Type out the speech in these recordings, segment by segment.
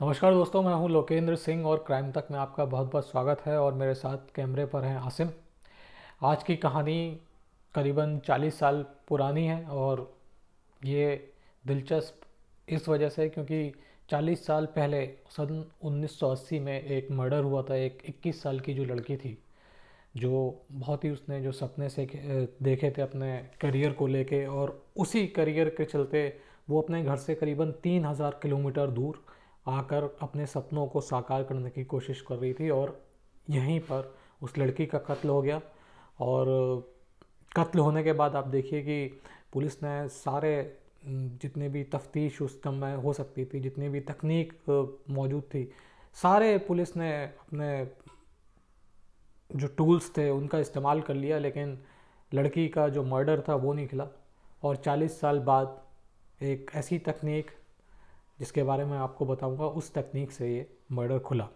नमस्कार दोस्तों, मैं हूं लोकेंद्र सिंह और क्राइम तक में आपका बहुत बहुत स्वागत है। और मेरे साथ कैमरे पर हैं आसिम। आज की कहानी करीबन 40 साल पुरानी है और ये दिलचस्प इस वजह से क्योंकि 40 साल पहले सन 1980 में एक मर्डर हुआ था। एक 21 साल की जो लड़की थी, जो बहुत ही उसने जो सपने से देखे थे अपने करियर को लेके, और उसी करियर के चलते वो अपने घर से करीबन 3000 किलोमीटर दूर आकर अपने सपनों को साकार करने की कोशिश कर रही थी। और यहीं पर उस लड़की का कत्ल हो गया। और कत्ल होने के बाद आप देखिए कि पुलिस ने सारे जितने भी तफ्तीश उस समय हो सकती थी, जितनी भी तकनीक मौजूद थी, सारे पुलिस ने अपने जो टूल्स थे उनका इस्तेमाल कर लिया, लेकिन लड़की का जो मर्डर था वो नहीं खिला। और 40 साल बाद एक ऐसी तकनीक जिसके बारे में आपको बताऊंगा, उस तकनीक से ये मर्डर खुला।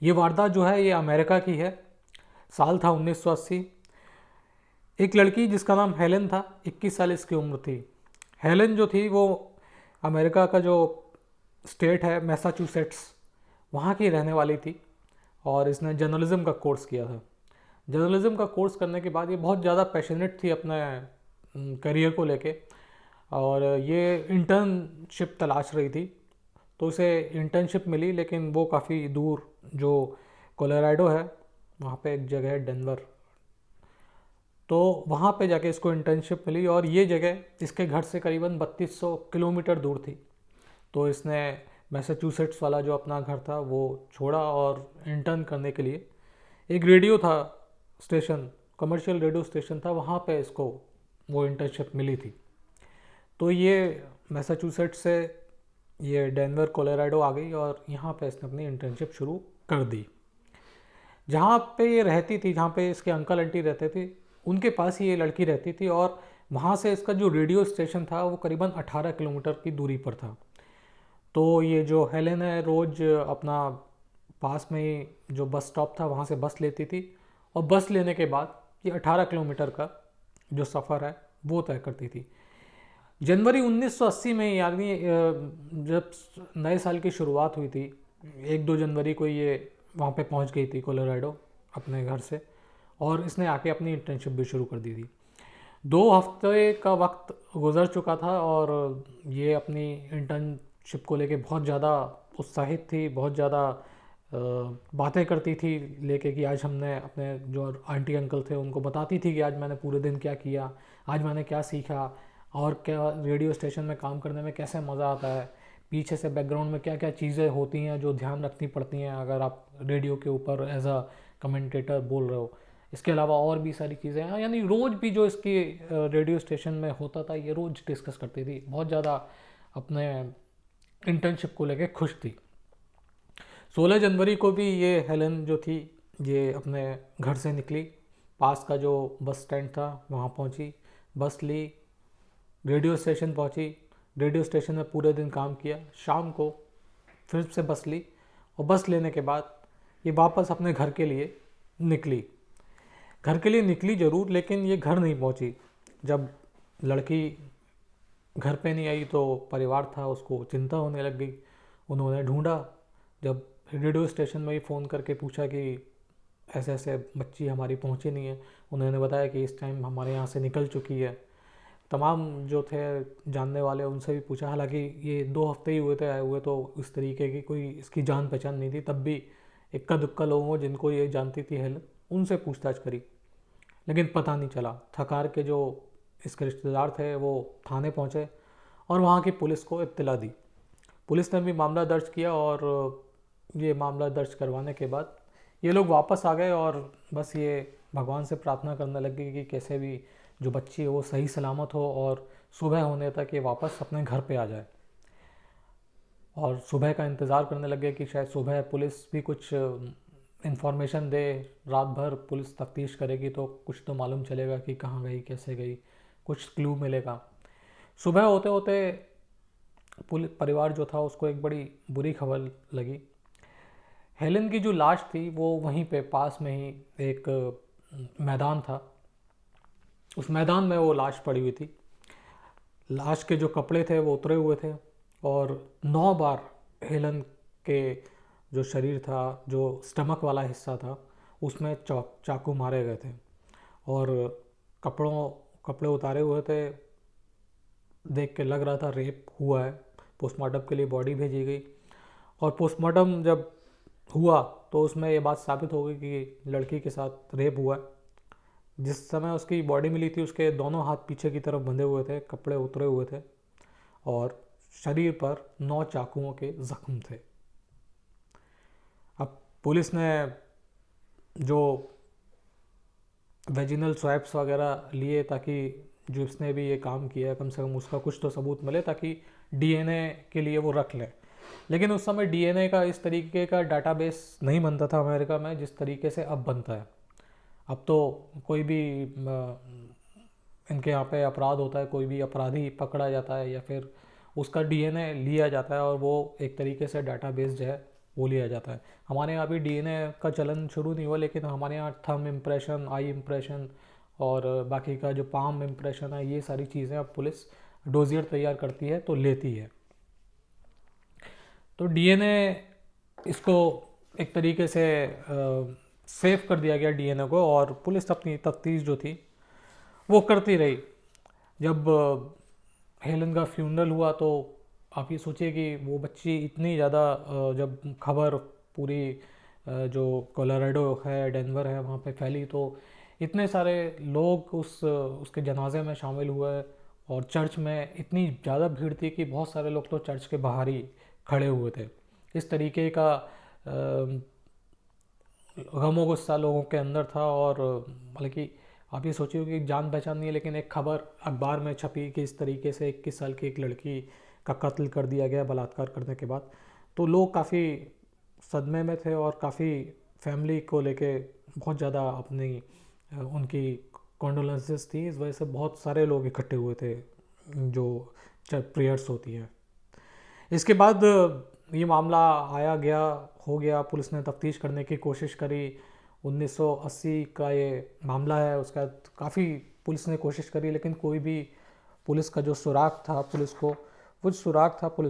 ये वारदात जो है ये अमेरिका की है। साल था 1980। एक लड़की जिसका नाम हेलन था, 21 साल इसकी उम्र थी। हेलन जो थी वो अमेरिका का जो स्टेट है मैसाचुसेट्स, वहाँ की रहने वाली थी। और इसने जर्नलिज़्म का कोर्स किया था। जर्नलिज़्म का कोर्स करने के बाद ये बहुत ज़्यादा पैशनेट थी अपने करियर को लेके, और ये इंटर्नशिप तलाश रही थी। तो उसे इंटर्नशिप मिली, लेकिन वो काफ़ी दूर जो कोलोराडो है वहाँ पे एक जगह है डेनवर, तो वहाँ पे जाके इसको इंटर्नशिप मिली। और ये जगह इसके घर से करीबन 3200 किलोमीटर दूर थी। तो इसने मैसाचुसेट्स वाला जो अपना घर था वो छोड़ा और इंटर्न करने के लिए एक रेडियो था स्टेशन, कमर्शियल रेडियो स्टेशन था, वहाँ पे इसको वो इंटर्नशिप मिली थी। तो ये मैसाचुसेट्स से ये डेनवर कोलोराडो आ गई और यहाँ पे इसने अपनी इंटर्नशिप शुरू कर दी। जहाँ पे ये रहती थी, जहाँ पे इसके अंकल आंटी रहते थे, उनके पास ही ये लड़की रहती थी। और वहाँ से इसका जो रेडियो स्टेशन था वो करीबन 18 किलोमीटर की दूरी पर था। तो ये जो हेलेन है रोज़ अपना पास में ही जो बस स्टॉप था वहाँ से बस लेती थी, और बस लेने के बाद ये 18 किलोमीटर का जो सफ़र है वो तय करती थी। जनवरी 1980 में, यानी जब नए साल की शुरुआत हुई थी, 1-2 जनवरी को ये वहाँ पे पहुँच गई थी कोलोराडो अपने घर से, और इसने आके अपनी इंटर्नशिप भी शुरू कर दी थी। 2 हफ्ते का वक्त गुजर चुका था और ये अपनी इंटर्नशिप को लेके बहुत ज़्यादा उत्साहित थी, बहुत ज़्यादा बातें करती थी लेके कि आज हमने अपने जो आंटी अंकल थे उनको बताती थी कि आज मैंने पूरे दिन क्या किया, आज मैंने क्या सीखा, और क्या रेडियो स्टेशन में काम करने में कैसे मज़ा आता है, पीछे से बैकग्राउंड में क्या क्या चीज़ें होती हैं जो ध्यान रखनी पड़ती हैं अगर आप रेडियो के ऊपर एज अ कमेंटेटर बोल रहे हो। इसके अलावा और भी सारी चीज़ें हैं, यानी रोज़ भी जो इसकी रेडियो स्टेशन में होता था ये रोज़ डिस्कस करती थी। बहुत ज़्यादा अपने इंटर्नशिप को लेके खुश थी। 16 जनवरी को भी ये हेलन जो थी ये अपने घर से निकली, पास का जो बस स्टैंड था वहाँ पहुँची, बस ली, रेडियो स्टेशन पहुँची, रेडियो स्टेशन में पूरे दिन काम किया, शाम को फिर से बस ली, और बस लेने के बाद ये वापस अपने घर के लिए निकली। घर के लिए निकली ज़रूर, लेकिन ये घर नहीं पहुँची। जब लड़की घर पे नहीं आई तो परिवार था उसको चिंता होने लग गई। उन्होंने ढूंढा, जब रेडियो स्टेशन में ही फ़ोन करके पूछा कि ऐसे ऐसे बच्ची हमारी पहुंची नहीं है, उन्होंने बताया कि इस टाइम हमारे यहाँ से निकल चुकी है। तमाम जो थे जानने वाले उनसे भी पूछा, हालांकि ये 2 हफ्ते ही हुए थे आए हुए, तो इस तरीके की कोई इसकी जान पहचान नहीं थी। तब भी इक्का दुक्का लोगों जिनको ये जानती थी हेलन, उनसे पूछताछ करी, लेकिन पता नहीं चला। थकार के जो इसके रिश्तेदार थे वो थाने पहुँचे और वहाँ की पुलिस को इत्तला दी। पुलिस ने भी मामला दर्ज किया, और ये मामला दर्ज करवाने के बाद ये लोग वापस आ गए और बस ये भगवान से प्रार्थना करने लगे कि कैसे भी जो बच्ची है वो सही सलामत हो और सुबह होने तक ये वापस अपने घर पे आ जाए। और सुबह का इंतज़ार करने लगे कि शायद सुबह पुलिस भी कुछ इन्फॉर्मेशन दे। रात भर पुलिस तफ्तीश करेगी तो कुछ तो मालूम चलेगा कि कहाँ गई, कैसे गई, कुछ क्लू मिलेगा। सुबह होते होते पुलिस परिवार जो था उसको एक बड़ी बुरी खबर लगी। हेलन की जो लाश थी वो वहीं पे पास में ही एक मैदान था, उस मैदान में वो लाश पड़ी हुई थी। लाश के जो कपड़े थे वो उतरे हुए थे, और 9 बार हेलन के जो शरीर था, जो स्टमक वाला हिस्सा था, उसमें चाकू मारे गए थे और कपड़े उतारे हुए थे। देख के लग रहा था रेप हुआ है। पोस्टमार्टम के लिए बॉडी भेजी गई और पोस्टमार्टम जब हुआ तो उसमें ये बात साबित हो गई कि लड़की के साथ रेप हुआ है। जिस समय उसकी बॉडी मिली थी उसके दोनों हाथ पीछे की तरफ बंधे हुए थे, कपड़े उतरे हुए थे और शरीर पर 9 चाकुओं के जख्म थे। अब पुलिस ने जो वेजिनल स्वैप्स वगैरह लिए ताकि जो इसने भी ये काम किया है कम से कम उसका कुछ तो सबूत मिले, ताकि डीएनए के लिए वो रख लें। लेकिन उस समय डीएनए का इस तरीके का डाटाबेस नहीं बनता था अमेरिका में जिस तरीके से अब बनता है। अब तो कोई भी इनके यहाँ पे अपराध होता है, कोई भी अपराधी पकड़ा जाता है या फिर उसका डीएनए लिया जाता है और वो एक तरीके से डाटाबेस जो है वो लिया जाता है। हमारे यहाँ भी डीएनए का चलन शुरू नहीं हुआ, लेकिन हमारे यहाँ थंब इम्प्रेशन, आई इम्प्रेशन और बाकी का जो पाम इम्प्रेशन है, ये सारी चीज़ें अब पुलिस डोजियर तैयार करती है तो लेती है। तो डीएनए इसको एक तरीके से सेव कर दिया गया डीएनए को, और पुलिस अपनी तफ्तीश जो थी वो करती रही। जब हेलन का फ्यूनरल हुआ तो आप ये सोचिए कि वो बच्ची इतनी ज़्यादा, जब खबर पूरी जो कोलोराडो है, डेनवर है, वहाँ पे फैली तो इतने सारे लोग उसके जनाजे में शामिल हुए और चर्च में इतनी ज़्यादा भीड़ थी कि बहुत सारे लोग तो चर्च के बाहर ही खड़े हुए थे। इस तरीके का गमो गुस्सा लोगों के अंदर था। और बल्कि आप ये सोचिए कि जान पहचान नहीं है, लेकिन एक खबर अखबार में छपी कि इस तरीके से 21 साल की एक लड़की का कत्ल कर दिया गया बलात्कार करने के बाद। तो लोग काफ़ी सदमे में थे और काफ़ी फैमिली को लेके बहुत ज़्यादा अपनी उनकी कॉन्डोलेंसेस थी। इस वजह से बहुत सारे लोग इकट्ठे हुए थे जो प्रेयर्स होती हैं। इसके बाद ये मामला हो गया, पुलिस ने तफ्तीश करने की कोशिश करी। 1980 का ये मामला है, उसका काफ़ी पुलिस ने कोशिश करी, लेकिन कोई भी पुलिस का जो सुराग था पुलिस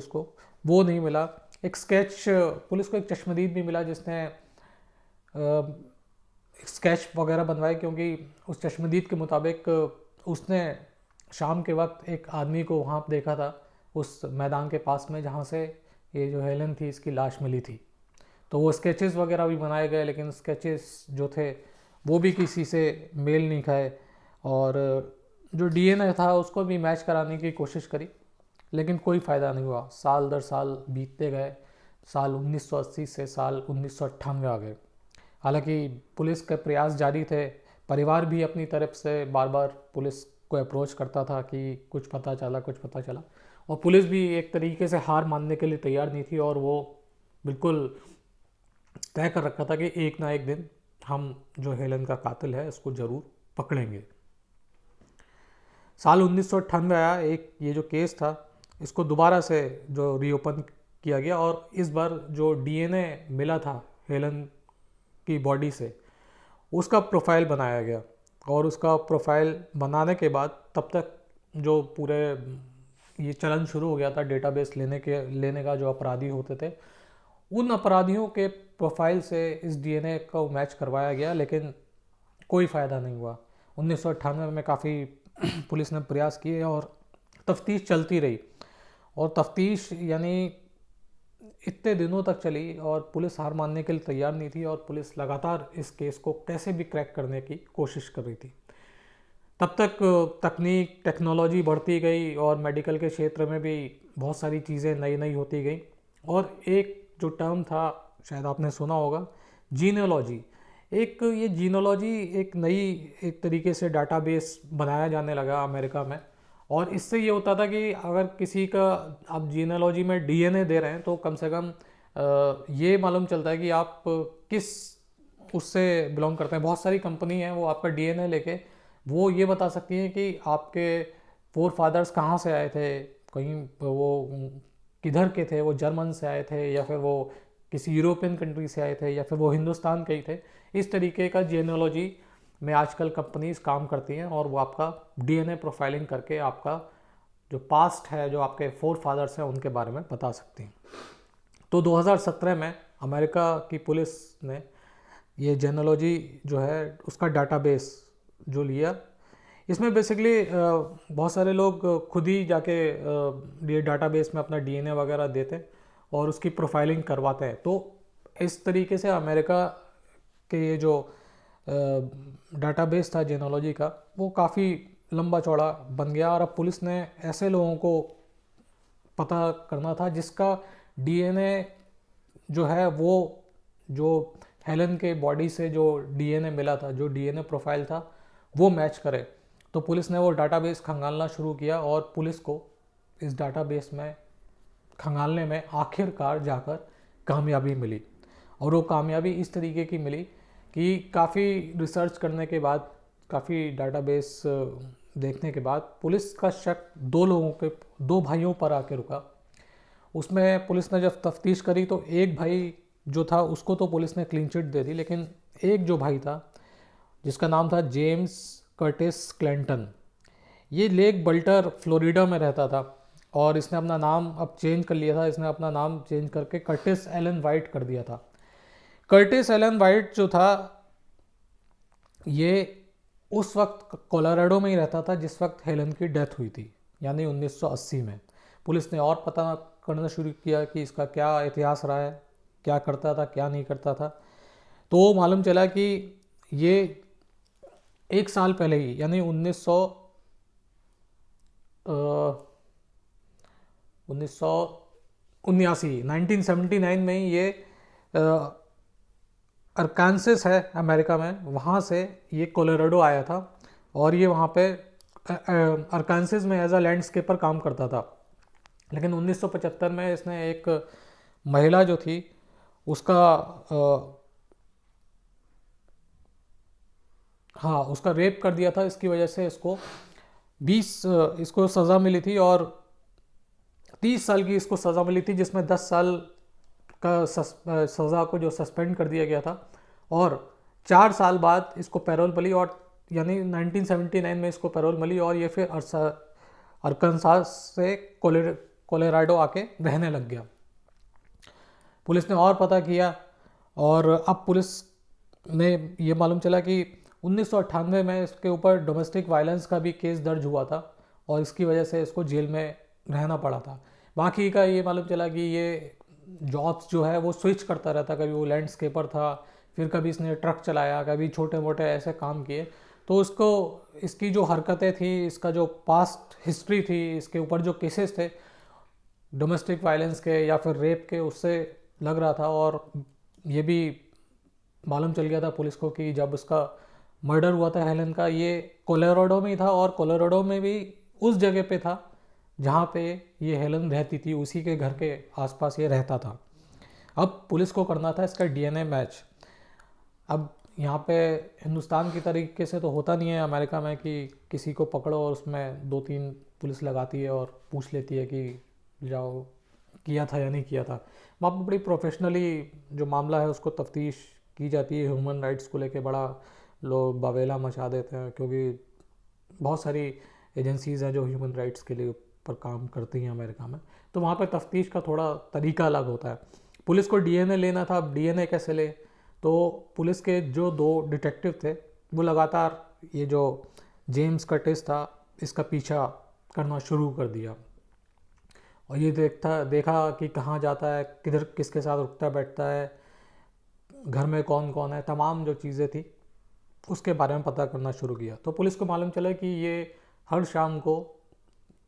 को वो नहीं मिला। पुलिस को एक चश्मदीद भी मिला जिसने स्केच वगैरह बनवाए, क्योंकि उस चश्मदीद के मुताबिक उसने शाम के वक्त एक आदमी को वहाँ देखा था उस मैदान के पास में जहाँ से ये जो हेलन थी इसकी लाश मिली थी। तो वो स्केचेस वगैरह भी बनाए गए, लेकिन स्केचेस जो थे वो भी किसी से मेल नहीं खाए। और जो डीएनए था उसको भी मैच कराने की कोशिश करी, लेकिन कोई फ़ायदा नहीं हुआ। साल दर साल बीतते गए, साल 1980 से साल 1998 आ गए। हालांकि पुलिस के प्रयास जारी थे, परिवार भी अपनी तरफ से बार बार पुलिस को अप्रोच करता था कि कुछ पता चला, और पुलिस भी एक तरीके से हार मानने के लिए तैयार नहीं थी और वो बिल्कुल तय कर रखा था कि एक ना एक दिन हम जो हेलन का कातिल है इसको ज़रूर पकड़ेंगे। साल 1998 आया, एक ये जो केस था इसको दोबारा से जो रीओपन किया गया और इस बार जो डीएनए मिला था हेलन की बॉडी से उसका प्रोफाइल बनाया गया। और उसका प्रोफाइल बनाने के बाद तब तक जो पूरे ये चलन शुरू हो गया था डेटाबेस लेने का, जो अपराधी होते थे उन अपराधियों के प्रोफाइल से इस डीएनए को मैच करवाया गया, लेकिन कोई फ़ायदा नहीं हुआ। 1998 में काफ़ी पुलिस ने प्रयास किए और तफ्तीश चलती रही, और तफ्तीश यानी इतने दिनों तक चली और पुलिस हार मानने के लिए तैयार नहीं थी, और पुलिस लगातार इस केस को कैसे भी क्रैक करने की कोशिश कर रही थी। तब तक टेक्नोलॉजी बढ़ती गई और मेडिकल के क्षेत्र में भी बहुत सारी चीज़ें नई होती गई। और एक जो टर्म था शायद आपने सुना होगा, जीनोलॉजी। ये जीनोलॉजी एक तरीके से डाटाबेस बनाया जाने लगा अमेरिका में। और इससे ये होता था कि अगर किसी का आप जीनोलॉजी में डीएनए दे रहे हैं तो कम से कम ये मालूम चलता है कि आप किस उससे बिलोंग करते हैं। बहुत सारी कंपनी हैं वो आपका डीएनए लेके वो ये बता सकती हैं कि आपके फोर फादर्स कहाँ से आए थे, कहीं वो किधर के थे, वो जर्मन से आए थे या फिर वो किसी यूरोपियन कंट्री से आए थे या फिर वो हिंदुस्तान के ही थे। इस तरीके का जीनोलॉजी में आजकल कंपनीज काम करती हैं और वो आपका डीएनए प्रोफाइलिंग करके आपका जो पास्ट है, जो आपके फोर फादर्स हैं उनके बारे में बता सकती हैं। तो 2017 में अमेरिका की पुलिस ने ये जेनोलॉजी जो है उसका डाटाबेस जो लिया। इसमें बेसिकली बहुत सारे लोग खुद ही जाके ये डाटाबेस में अपना डीएनए वगैरह देते और उसकी प्रोफाइलिंग करवाते हैं। तो इस तरीके से अमेरिका के ये जो डाटाबेस था जेनोलॉजी का वो काफ़ी लंबा चौड़ा बन गया और अब पुलिस ने ऐसे लोगों को पता करना था जिसका डीएनए जो है वो जो हेलन के बॉडी से जो डीएनए मिला था, जो डीएनए प्रोफाइल था वो मैच करे। तो पुलिस ने वो डाटाबेस खंगालना शुरू किया और पुलिस को इस डाटाबेस में खंगालने में आखिरकार जाकर कामयाबी मिली। और वो कामयाबी इस तरीके की मिली कि काफ़ी रिसर्च करने के बाद, काफ़ी डाटाबेस देखने के बाद पुलिस का शक दो भाइयों पर आके रुका। उसमें पुलिस ने जब तफ्तीश करी तो एक भाई जो था उसको तो पुलिस ने क्लीन चिट दे दी, लेकिन एक जो भाई था जिसका नाम था जेम्स कर्टिस क्लिंटन, ये लेक बल्टर फ्लोरिडा में रहता था और इसने अपना नाम अब चेंज कर लिया था। इसने अपना नाम चेंज करके कर्टिस एलन वाइट कर दिया था। कर्टिस एलन वाइट जो था ये उस वक्त कोलोराडो में ही रहता था जिस वक्त हेलन की डेथ हुई थी, यानी 1980 में। पुलिस ने और पता करना शुरू किया कि इसका क्या इतिहास रहा है, क्या करता था, क्या नहीं करता था। तो मालूम चला कि ये एक साल पहले ही, यानी 1979 में ही ये अरकानसास है अमेरिका में, वहाँ से ये कोलोराडो आया था और ये वहाँ पे अरकानसास में एज अ लैंडस्केपर काम करता था। लेकिन 1975 में इसने एक महिला जो थी उसका रेप कर दिया था। इसकी वजह से इसको सज़ा मिली थी और 30 साल की इसको सज़ा मिली थी, जिसमें 10 साल का सज़ा को जो सस्पेंड कर दिया गया था और 4 साल बाद इसको पैरोल मिली और यानी 1979 में इसको पैरोल मिली और ये फिर अरकानसास से कोलोराडो आके रहने लग गया। पुलिस ने और पता किया और अब पुलिस ने ये मालूम चला कि 1998 में इसके ऊपर डोमेस्टिक वायलेंस का भी केस दर्ज हुआ था और इसकी वजह से इसको जेल में रहना पड़ा था। बाकी का ये मालूम चला कि ये जॉब्स जो है वो स्विच करता रहता, कभी वो लैंडस्केपर था, फिर कभी इसने ट्रक चलाया, कभी छोटे मोटे ऐसे काम किए। तो इसकी जो हरकतें थी, इसका जो पास्ट हिस्ट्री थी, इसके ऊपर जो केसेस थे डोमेस्टिक वायलेंस के या फिर रेप के, उससे लग रहा था। और ये भी मालूम चल गया था पुलिस को कि जब उसका मर्डर हुआ था हेलन का, ये कोलोराडो में ही था और कोलोराडो में भी उस जगह पे था जहाँ पे ये हेलन रहती थी, उसी के घर के आसपास ये रहता था। अब पुलिस को करना था इसका डीएनए मैच। अब यहाँ पे हिंदुस्तान की तरीके से तो होता नहीं है अमेरिका में कि किसी को पकड़ो और उसमें 2-3 पुलिस लगाती है और पूछ लेती है कि जाओ किया था या नहीं किया था। वहाँ पर बड़ी प्रोफेशनली जो मामला है उसको तफ्तीश की जाती है। ह्यूमन राइट्स को लेके बड़ा लोग बवेला मचा देते हैं, क्योंकि बहुत सारी एजेंसीज़ हैं जो ह्यूमन राइट्स के लिए पर काम करती हैं अमेरिका में। तो वहाँ पर तफ्तीश का थोड़ा तरीका अलग होता है। पुलिस को डीएनए लेना था। अब डीएनए कैसे ले, तो पुलिस के जो 2 डिटेक्टिव थे वो लगातार ये जो जेम्स कर्टिस था इसका पीछा करना शुरू कर दिया और ये देखा कि कहाँ जाता है, किधर किसके साथ रुकता बैठता है, घर में कौन कौन है, तमाम जो चीज़ें थी उसके बारे में पता करना शुरू किया। तो पुलिस को मालूम चला कि ये हर शाम को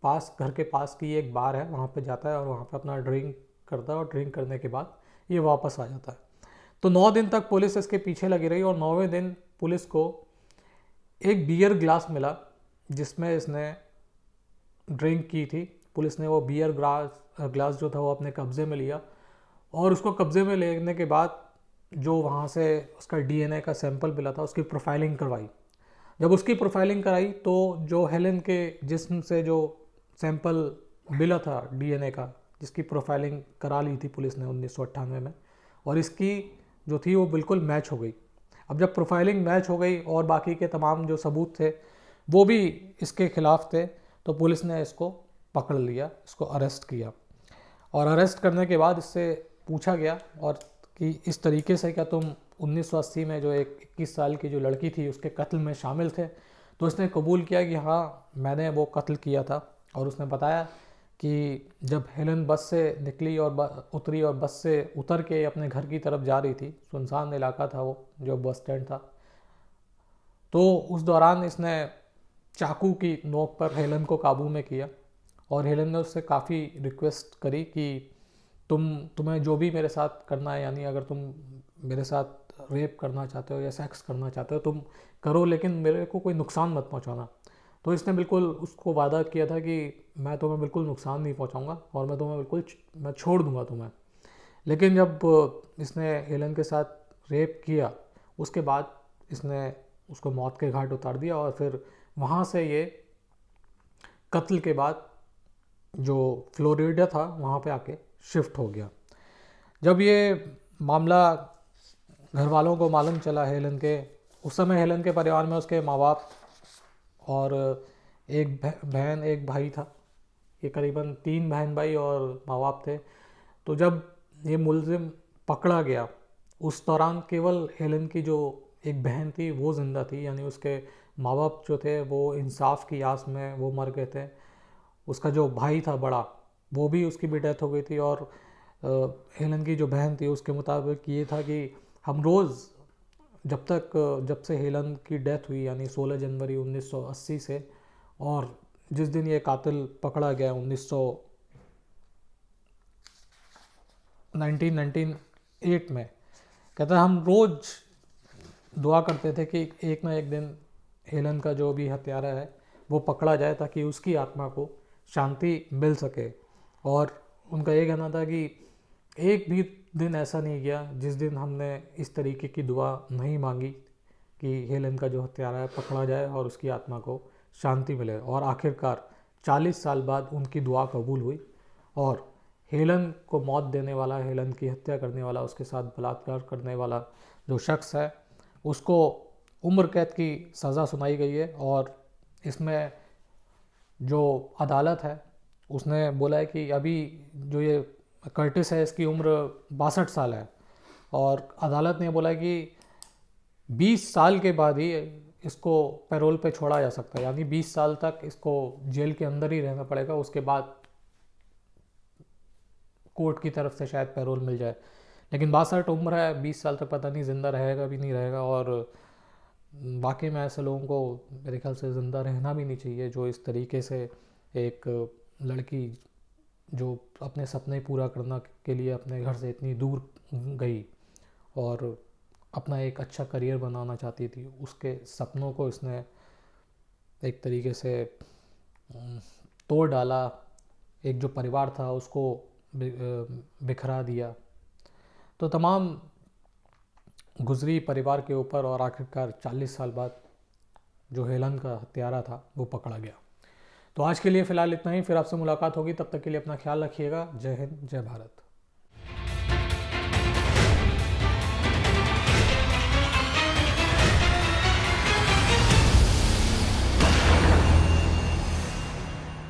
घर के पास की एक बार है, वहाँ पे जाता है और वहाँ पे अपना ड्रिंक करता है और ड्रिंक करने के बाद ये वापस आ जाता है। तो 9 दिन तक पुलिस इसके पीछे लगी रही और 9वें दिन पुलिस को एक बियर ग्लास मिला जिसमें इसने ड्रिंक की थी। पुलिस ने वो बियर ग्लास जो था वो अपने कब्ज़े में लिया और उसको कब्ज़े में लेने के बाद जो वहाँ से उसका डीएनए का सैंपल मिला था उसकी प्रोफाइलिंग करवाई। जब उसकी प्रोफाइलिंग कराई तो जो हेलन के जिस्म से जो सैंपल मिला था डीएनए का, जिसकी प्रोफाइलिंग करा ली थी पुलिस ने 1998 में, और इसकी जो थी वो बिल्कुल मैच हो गई। अब जब प्रोफाइलिंग मैच हो गई और बाकी के तमाम जो सबूत थे वो भी इसके ख़िलाफ़ थे, तो पुलिस ने इसको पकड़ लिया, इसको अरेस्ट किया और अरेस्ट करने के बाद इससे पूछा गया और कि इस तरीके से क्या तुम 1980 में जो एक 21 साल की जो लड़की थी उसके कत्ल में शामिल थे। तो उसने कबूल किया कि हाँ मैंने वो कत्ल किया था। और उसने बताया कि जब हेलन बस से निकली और उतरी और बस से उतर के अपने घर की तरफ जा रही थी, सुनसान इलाका था वो जो बस स्टैंड था, तो उस दौरान इसने चाकू की नोक पर हेलन को काबू में किया। और हेलन ने उससे काफ़ी रिक्वेस्ट करी कि तुम्हें जो भी मेरे साथ करना है, यानी अगर तुम मेरे साथ रेप करना चाहते हो या सेक्स करना चाहते हो तुम करो, लेकिन मेरे को कोई नुकसान मत पहुंचाना। तो इसने बिल्कुल उसको वादा किया था कि मैं तुम्हें बिल्कुल नुकसान नहीं पहुंचाऊंगा और मैं तुम्हें बिल्कुल मैं छोड़ दूंगा तुम्हें। लेकिन जब इसने हेलन के साथ रेप किया उसके बाद इसने उसको मौत के घाट उतार दिया और फिर वहाँ से ये कत्ल के बाद जो फ्लोरिडा था वहाँ पे आके शिफ्ट हो गया। जब ये मामला घर वालों को मालूम चला हेलन के, उस समय हेलन के परिवार में उसके माँ बाप और एक बहन एक भाई था। ये करीबन 3 बहन भाई और माँ बाप थे। तो जब ये मुलजिम पकड़ा गया उस दौरान केवल हेलन की जो एक बहन थी वो ज़िंदा थी, यानी उसके माँ बाप जो थे वो इंसाफ की आस में वो मर गए थे। उसका जो भाई था बड़ा वो भी उसकी भी डेथ हो गई थी। और हेलन की जो बहन थी उसके मुताबिक ये था कि हम रोज़ जब से हेलन की डेथ हुई यानी 16 जनवरी 1980 से, और जिस दिन ये कातिल पकड़ा गया 1998 में, कहता है हम रोज़ दुआ करते थे कि एक ना एक दिन हेलन का जो भी हत्यारा है वो पकड़ा जाए ताकि उसकी आत्मा को शांति मिल सके। और उनका ये कहना था कि एक भी दिन ऐसा नहीं गया जिस दिन हमने इस तरीके की दुआ नहीं मांगी कि हेलन का जो हत्यारा है पकड़ा जाए और उसकी आत्मा को शांति मिले। और आखिरकार 40 साल बाद उनकी दुआ कबूल हुई और हेलन को मौत देने वाला, हेलन की हत्या करने वाला, उसके साथ बलात्कार करने वाला जो शख्स है उसको उम्र कैद की सज़ा सुनाई गई है। और इसमें जो अदालत है उसने बोला है कि अभी जो ये कर्टिस है इसकी उम्र 62 साल है और अदालत ने बोला है कि 20 साल के बाद ही इसको पैरोल पे छोड़ा जा सकता है, यानी 20 साल तक इसको जेल के अंदर ही रहना पड़ेगा, उसके बाद कोर्ट की तरफ से शायद पैरोल मिल जाए। लेकिन 62 उम्र है, 20 साल तक पता नहीं ज़िंदा रहेगा भी नहीं रहेगा। और वाकई में ऐसे लोगों को मेरे ख्याल से ज़िंदा रहना भी नहीं चाहिए जो इस तरीके से एक लड़की जो अपने सपने पूरा करना के लिए अपने घर से इतनी दूर गई और अपना एक अच्छा करियर बनाना चाहती थी, उसके सपनों को इसने एक तरीके से तोड़ डाला। एक जो परिवार था उसको बिखरा दिया। तो तमाम गुजरी परिवार के ऊपर और आखिरकार 40 साल बाद जो हेलन का हत्यारा था वो पकड़ा गया। तो आज के लिए फ़िलहाल इतना ही, फिर आपसे मुलाकात होगी, तब तक के लिए अपना ख्याल रखिएगा। जय हिंद, जय भारत।